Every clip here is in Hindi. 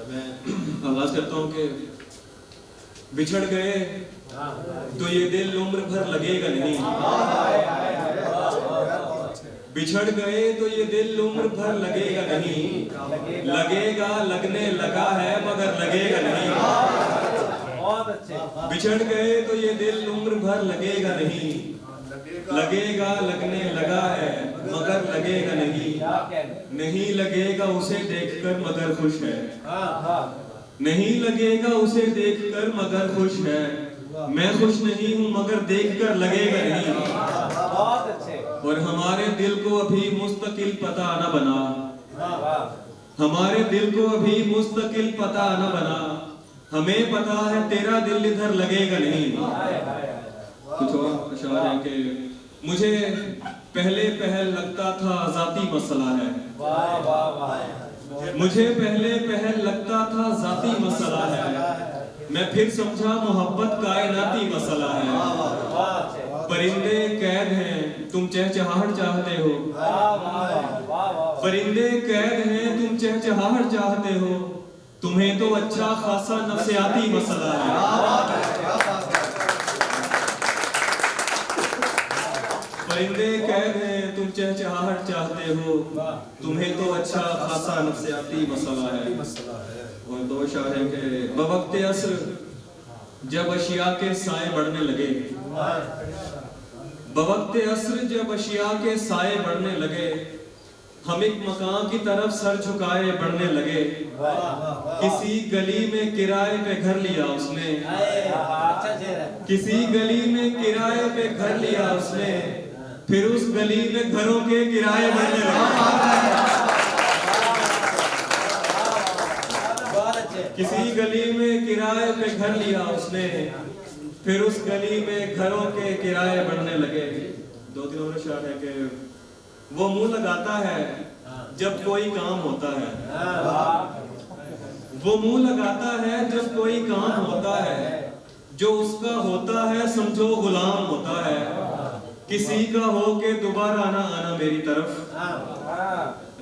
मैं आवाज करता हूँ कि बिछड़ गए तो ये दिल उम्र भर लगेगा नहीं, बिछड़ गए तो ये दिल उम्र भर लगेगा नहीं, लगेगा लगने लगा है मगर लगेगा नहीं। बहुत अच्छे। बिछड़ गए तो ये दिल उम्र भर लगेगा नहीं, लगेगा लगने लगा है मगर लगेगा नहीं। नहीं लगेगा उसे देखकर मगर खुश है, नहीं लगेगा उसे देखकर मगर खुश है। मैं खुश नहीं हूँ मगर देखकर लगेगा नहीं। बहुत अच्छे। और हमारे दिल को अभी मुस्तकिल पता न बना, हमारे दिल को अभी मुस्तकिल पता न बना, हमें पता है तेरा दिल इधर लगेगा नहीं। कुछ और अशार है कि मुझे पहले पहल लगता था जाती मसला है, वाह वाह वाह। मुझे पहले पहल लगता था जाती मसला है, मैं फिर समझा मोहब्बत कायनाती मसला है। परिंदे कैद हैं तुम चहचहाहट चाहते हो, परिंदे कैद हैं तुम चहचहाहट चाहते हो, तुम्हें तो अच्छा खासा नफ्सियाती मसला है। परिंदे कैद हैं तुम चहचहाहट चाहते हो, तुम्हें तो अच्छा खासा नफ्सियाती मसला है। और दो शायर है कि बवक्ते असर जब अशिया के साए बढ़ने लगे, बवक्ते असर जब अशिया के साए बढ़ने लगे, हम एक मकान की तरफ सर झुकाए बढ़ने लगे। किसी गली में किराए पे घर लिया उसने, किसी गली में किराए पे घर लिया उसने, फिर उस गली में घरों के किराए बढ़ने लगे। किसी गली में किराए पे घर लिया उसने, फिर उस गली में घरों के किराए बढ़ने लगे। दो तीन और शायर है कि वो मुंह लगाता है जब कोई काम होता है, वो मुंह लगाता है जब कोई काम होता है, जो उसका होता है समझो गुलाम होता है। किसी का हो के दोबारा ना आना मेरी तरफ,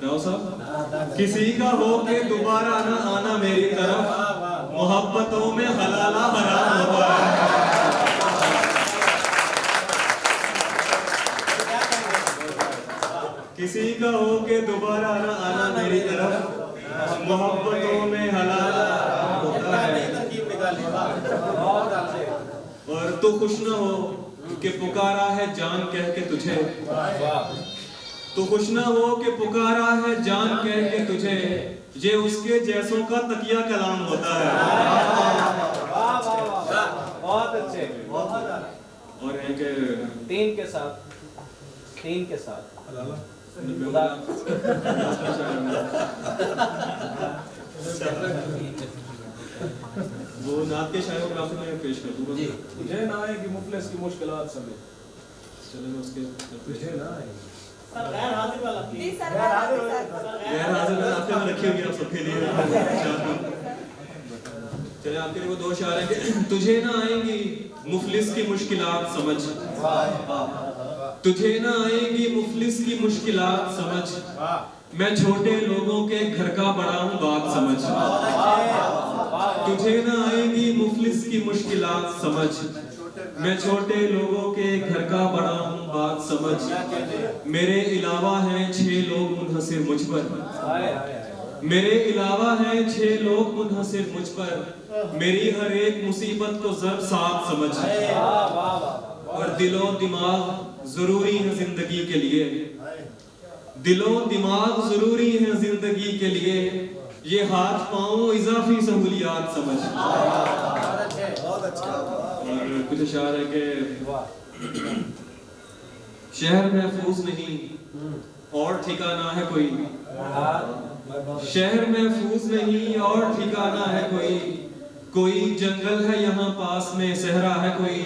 राव साहब, किसी का हो के दोबारा ना आना मेरी तरफ, मोहब्बतों में हलाला हराम होता है। किसी का हो के दोबारा ना आना मेरी तरफ, मोहब्बतों में हलाला होता है। और तो खुश न हो कि पुकारा है जान कह के तुझे, तो खुश ना हो कि पुकारा है जान कह के तुझे, ये उसके जैसों का तकिया कलाम होता है। बहुत अच्छे। और है कि तीन के साथ, तीन के साथ वो नात के शायरों को मैं पेश कर दूंगा। तुझे ना आएगी मुफलिस की मुश्किलात समय, चलेगा उसके तुझे ना आएगी। सर गैर हाजिर वाला जी सर, गैर हाजिर गैर हाजिर में आपके में रखी होगी आप सबके लिए। चले आपके लिए वो दो शायर हैं कि तुझे ना आएंगी मुफलिस की मुश्किलात समझ, तुझे ना आएंगी मुफलिस की मुश्किलात समझ, मैं छोटे लोगों के घर का बड़ा हूँ बात समझ। तुझे ना आएंगी मुफलिस की मुश्किलात समझ, मैं छोटे लोगों के घर का बड़ा हूँ बात समझ। मेरे अलावा हैं 6 लोग मुनहसिर मुझ पर, मेरे अलावा हैं 6 लोग मुनहसिर मुझ पर, मेरी हर एक मुसीबत को ज़र्ब साथ समझ। और दिलो दिमाग जरूरी है जिंदगी के लिए, दिलो दिमाग जरूरी है जिंदगी के लिए, ये हाथ पांव इजाफी सहूलियात समझ। और कुछ अशार है कि शहर महफूज नहीं और ठिकाना है कोई, शहर महफूज नहीं और ठिकाना है कोई, कोई जंगल है यहाँ पास में सहरा है कोई।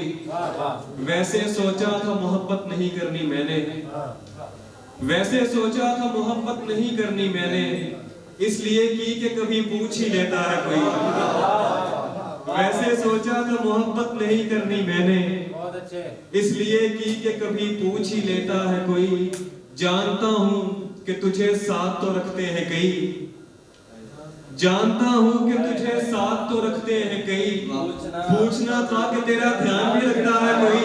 वैसे सोचा था मोहब्बत नहीं करनी मैंने, वैसे सोचा था मोहब्बत नहीं करनी मैंने, इसलिए की कि कभी पूछ ही लेता है कोई। वैसे सोचा था मोहब्बत नहीं करनी मैंने, इसलिए की कि कभी पूछ ही लेता है कोई। जानता हूँ कि तुझे साथ तो रखते हैं कई, जानता हूँ कि तुझे साथ तो रखते हैं कई, पूछना था कि तेरा ध्यान भी रखता है कोई।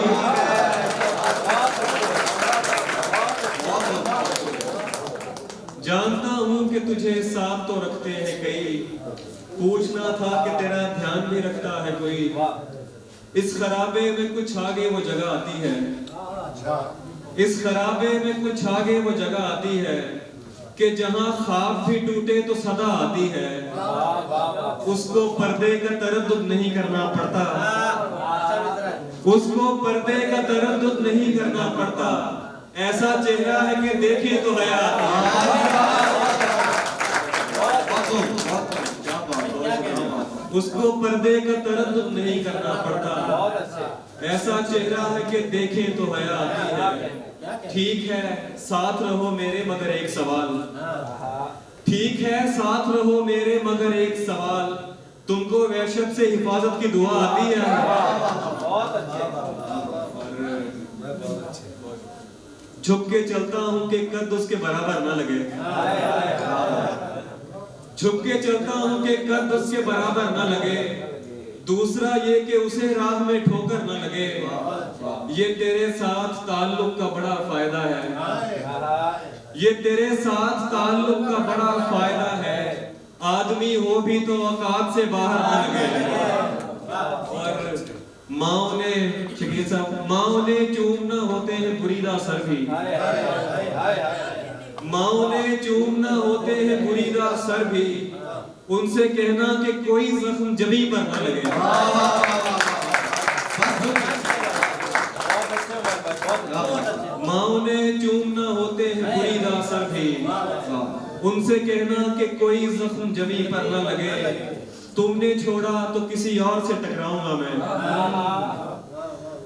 जानता हूँ कि तुझे साथ तो रखते हैं कई, पूछना था कि तेरा ध्यान भी रखता है कोई। इस खराबे में कुछ आगे वो जगह आती है, इस खराबे में कुछ आगे वो जगह आती है कि जहां ख्वाब भी टूटे तो सदा आती है। उसको पर्दे का तरद्दुद नहीं करना पड़ता, उसको पर्दे का तरद्दुद नहीं करना पड़ता। ऐसा चेहरा है कि देखे तो हया आती है। उसको पर्दे का तरद्दुद नहीं करना पड़ता। ऐसा चेहरा है कि देखे तो हया आती है। ठीक है साथ रहो मेरे मगर एक सवाल, ठीक है साथ रहो मेरे मगर एक सवाल, तुमको वहशत से हिफाजत की दुआ आती है? झुक के चलता हूँ कि कद उसके बराबर ना लगे, झुक के चलता हूँ कि कद उसके बराबर ना लगे। दूसरा ये कि उसे राह में ठोकर न लगे। ये तेरे साथ ताल्लुक का बड़ा फायदा है, ये तेरे साथ ताल्लुक का बड़ा फायदा है। आदमी हो भी तो औकात से बाहर न लगे। और माओ ने शकील साहब, माओ ने चूमना होते हैं बुरीदा सर भी, माओ ने चूमना होते हैं बुरीदा सर भी, उनसे कहना कि कोई जख्म जबी पर न लगे। माओ ने चूमना होते हैं बुरीदा सर भी, उनसे कहना कि कोई जख्म जबी पर न लगे। तुमने छोड़ा तो किसी और से टकराऊंगा मैं,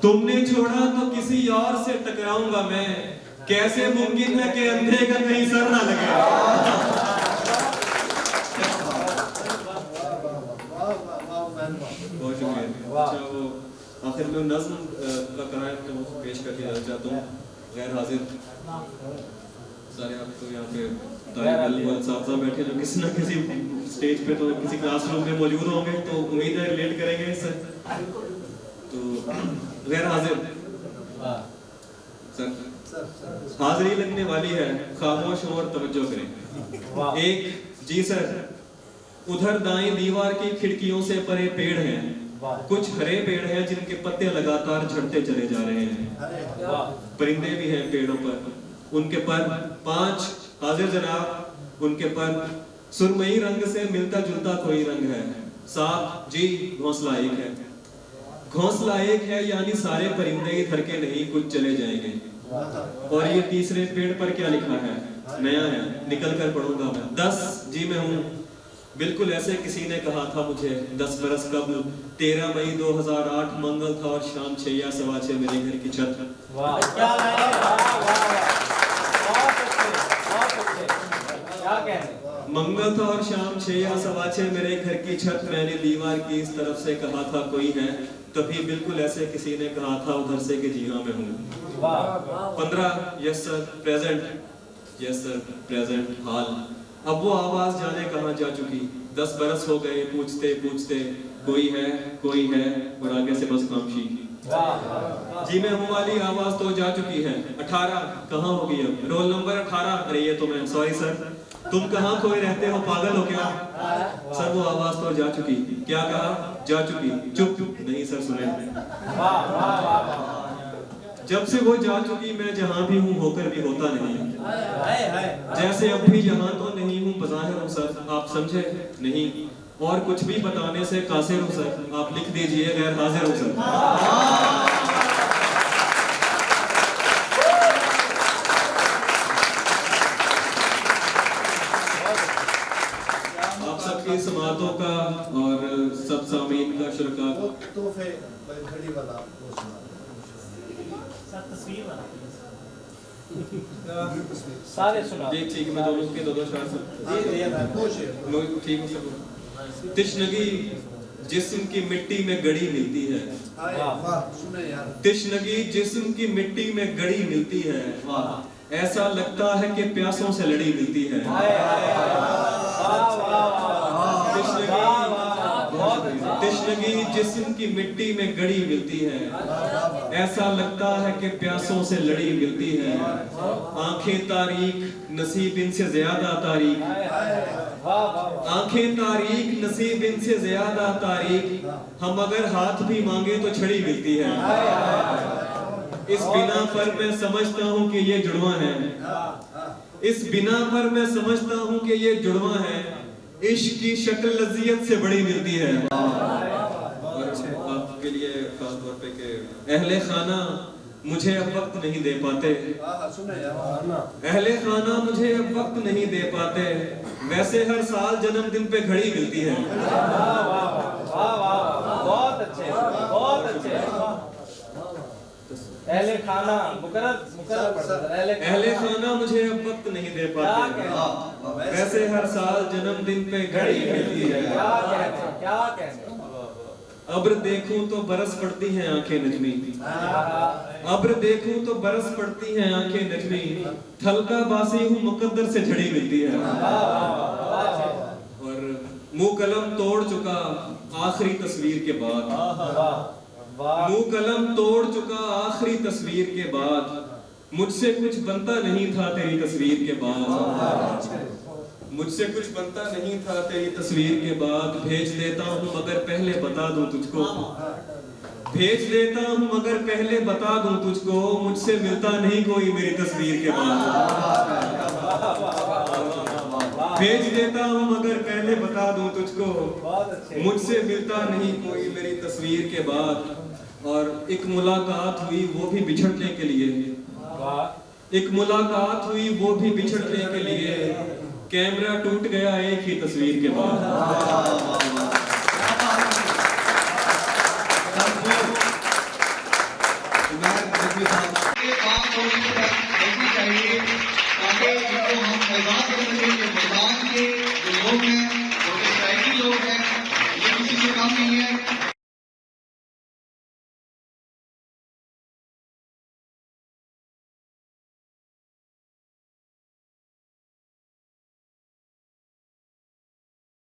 तुमने छोड़ा तो किसी और से टकराऊंगा मैं। कैसे मुमकिन है कि अंधे का कहीं सर ना लगे। बहुत शुक्रिया। अच्छा वो आखिर में नज़्म का करार तो पेश करके जाना चाहता हूँ। गैर हाजिर सारे आप तो यहाँ पे साथ बैठे जो किसी ना किसी स्टेज पे तो किसी क्लासरूम में मौजूद होंगे, तो उम्मीद है रिलेट करेंगे इससे। तो गैर हाजिर सर, हाजिरी लगने वाली है, खामोश और तवज्जो करें। एक जी सर, उधर दाएं दीवार की खिड़कियों से परे पेड़ हैं, कुछ हरे पेड़ हैं जिनके पत्ते लगातार झड़ते चले जा रहे हैं। परिंदे भी हैं पेड़ों पर, उनके पर 5 हाजिर जनाब, उनके पर सुरमई रंग से मिलता जुलता कोई रंग है। 7 जी घोंसला एक है, घोंसला एक है यानी सारे परिंदे इधर के नहीं, कुछ चले जाएंगे। और ये तीसरे पेड़ पर क्या लिखा है? नया है, निकल कर पढ़ूंगा मैं। 10 जी मैं हूँ, बिल्कुल ऐसे किसी ने कहा था मुझे 10 बरस कबल। 13 मई 2008 मंगल था और शाम 6 या 6:15 मेरे घर की छत। मंगल था और शाम 6 या 6:15 मेरे घर की छत। मैंने दीवार की इस तरफ से कहा था कोई है, तभी बिल्कुल ऐसे किसी ने कहा था उधर से कि जी हाँ मैं हूँ। 15 yes sir present, yes sir present हाल। अब वो आवाज जाने कहाँ जा चुकी। 10 बरस हो गए पूछते पूछते कोई है और आगे से बस खामोशी। जी मैं हूँ वाली आवाज तो जा चुकी है। 18 कहाँ होगी अब? Roll number 18। अरे ये तो मैं, सॉरी सर, तुम कहाँ खोए रहते हो, पागल हो क्या? सर वो आवाज तो जा चुकी। क्या कहा? जा चुकी। चुप चुप नहीं सर सुने। जब से वो जा चुकी मैं जहाँ भी हूँ होकर भी होता नहीं। जैसे अब भी यहाँ तो नहीं हूँ, बज़ाहिर हूँ सर, आप समझे नहीं। और कुछ भी बताने से कासिर हूँ सर, आप लिख दीजिए गैर हाजिर हूँ सर। आप सबकी समातों का और सब सामीन का शुक्र। तोहफे घड़ी वाला सारे सुना। ठीक है मैं दोनों के दो शायर सर। ठीक है सर। तिश्नगी जिस्म की मिट्टी में गड़ी मिलती है, तिश्नगी जिस्म की मिट्टी में गड़ी मिलती है। ऐसा लगता है कि प्यासों से लड़ी मिलती है। तिश्नगी जिस्म की मिट्टी में गड़ी मिलती है, ऐसा लगता है कि प्यासों से लड़ी मिलती है। आंखें तारीक नसीब इनसे ज्यादा तारीक, आंखें तारीक नसीब इनसे ज्यादा तारीक, हम अगर हाथ भी मांगे तो छड़ी मिलती है। इस बिना पर मैं समझता हूँ कि ये जुड़वा है, इस बिना पर मैं समझता हूँ कि ये जुड़वा है। इश्क की शक्ल लज़्ज़ियत से बड़ी मिलती है। और आपके लिए खास तौर पे कि अहले खाना मुझे अब वक्त नहीं दे पाते, सुने यार अहले खाना मुझे अब वक्त नहीं दे पाते, वैसे हर साल जन्मदिन पे घड़ी मिलती है। बहुत अच्छे, बहुत अच्छे। अहले खाना अहले खाना मुझे अब वक्त नहीं दे पाते, वैसे हर साल जन्मदिन पे घड़ी मिलती है। क्या कहते अब्र देखूं तो बरस पड़ती हैं आंखें नजमी, अब्र देखूं तो बरस पड़ती हैं आंखें नजमी, थलका बासी हूँ मुकद्दर से झड़ी मिलती है। और मुंह कलम तोड़ चुका आखिरी तस्वीर के बाद, मुंह कलम तोड़ चुका आखिरी तस्वीर के बाद, मुझसे कुछ बनता नहीं था तेरी तस्वीर के बाद, मुझसे कुछ बनता नहीं था तेरी तस्वीर के बाद। भेज देता हूँ मगर पहले बता दूं तुझको, भेज देता हूँ मगर पहले बता दूं तुझको, मुझसे मिलता नहीं कोई मेरी तस्वीर के बाद। भेज देता हूँ मगर पहले बता दूं तुझको, मुझसे मिलता नहीं कोई मेरी तस्वीर के बाद। और एक मुलाकात हुई वो भी बिछड़ने के लिए, एक मुलाकात हुई वो भी बिछड़ने के लिए, कैमरा टूट गया एक ही तस्वीर के बाद। चाहिए ताकि इनको हम फैजान कर सकें कि मैदान के जो लोग हैं, जो लोग हैं, ये किसी से कम नहीं है।